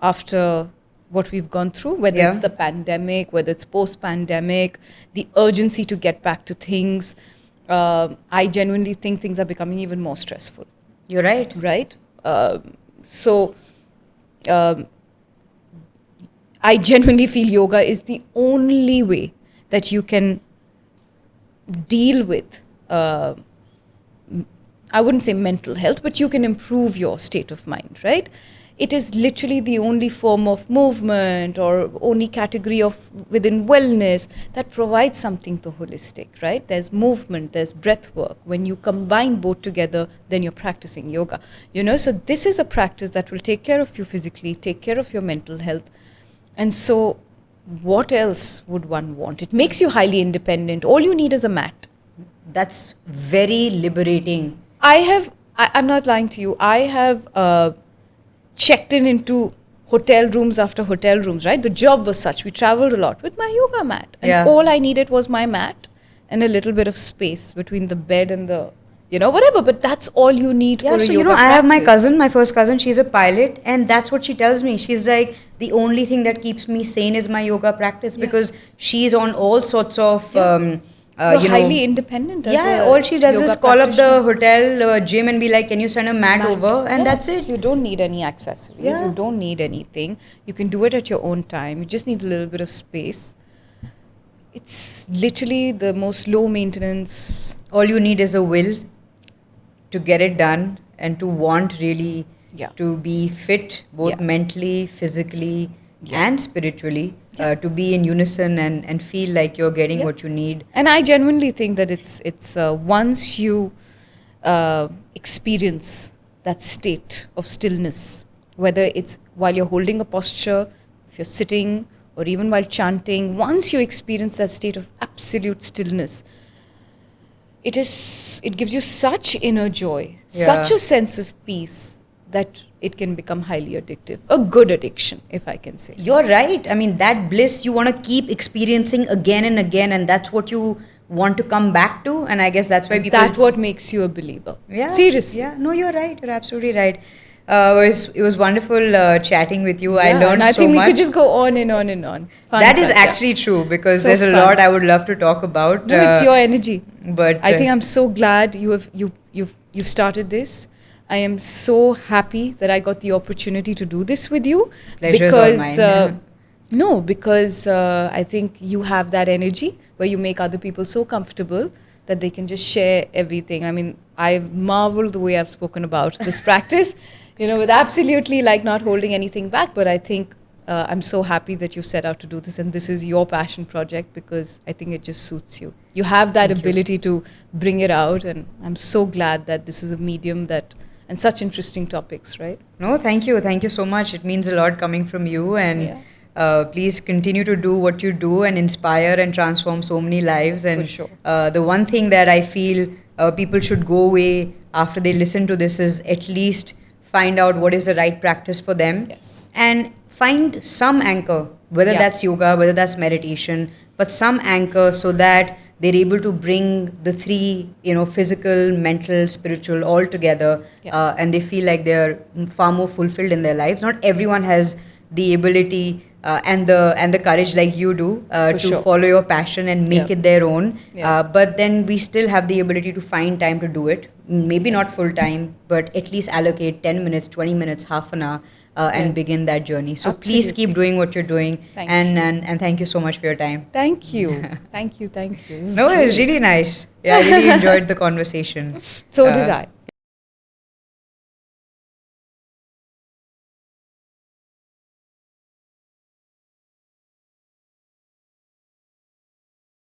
after what we've gone through, whether it's the pandemic, whether it's post-pandemic, the urgency to get back to things. I genuinely think things are becoming even more stressful. You're right. Right? So I genuinely feel yoga is the only way that you can deal with I wouldn't say mental health, but you can improve your state of mind, right? It is literally the only form of movement or only category of within wellness that provides something to holistic, right? There's movement, there's breath work. When you combine both together, then you're practicing yoga. So this is a practice that will take care of you physically, take care of your mental health. And so what else would one want? It makes you highly independent. All you need is a mat. That's very liberating. I'm not lying to you. I have checked into hotel rooms after hotel rooms, right? The job was such. We traveled a lot with my yoga mat. And all I needed was my mat and a little bit of space between the bed and the, whatever. But that's all you need for a yoga practice. I have my first cousin, she's a pilot. And that's what she tells me. She's like, the only thing that keeps me sane is my yoga practice because she's on all sorts of... highly independent. All she does is call up the hotel gym and be like, can you send a mat over? And that's it. You don't need any accessories. You don't need anything. You can do it at your own time. You just need a little bit of space. It's literally the most low maintenance. All you need is a will to get it done and to want really to be fit, both mentally, physically and spiritually. To be in unison and feel like you're getting what you need. And I genuinely think that it's once you experience that state of stillness, whether it's while you're holding a posture, if you're sitting, or even while chanting, once you experience that state of absolute stillness, it gives you such inner joy, such a sense of peace, that it can become highly addictive. A good addiction, if I can say so. You're right. I mean, that bliss you want to keep experiencing again and again, and that's what you want to come back to. And I guess that's why people. That's what makes you a believer. Yeah. Seriously. Yeah. No, you're right. You're absolutely right. It was wonderful chatting with you. I Yeah, learned and I so think much. we could just go on and on and on. Fun, That is fun, actually true, because So there's a fun. lot I would love to talk about. No, it's your energy. But I think I'm so glad you've started this. I am so happy that I got the opportunity to do this with you. Pleasure is all mine. No, because I think you have that energy where you make other people so comfortable that they can just share everything. I mean, I've marveled the way I've spoken about this practice, with absolutely like not holding anything back. But I think I'm so happy that you set out to do this, and this is your passion project, because I think it just suits you. You have that ability to bring it out, and I'm so glad that this is a medium and such interesting topics, right? No, thank you. Thank you so much. It means a lot coming from you. And please continue to do what you do and inspire and transform so many lives. And For sure. The one thing that I feel people should go away after they listen to this is at least find out what is the right practice for them. Yes. And find some anchor, whether that's yoga, whether that's meditation, but some anchor so that they're able to bring the three, physical, mental, spiritual, all together, and they feel like they're far more fulfilled in their lives. Not everyone has the ability and the courage like you do to follow your passion and make it their own. But then we still have the ability to find time to do it. Maybe not full time, but at least allocate 10 minutes, 20 minutes, half an hour. And begin that journey. So please keep doing what you're doing. And thank you so much for your time. Thank you. Thank you. No, it was really nice. Yeah, I really enjoyed the conversation. So did I.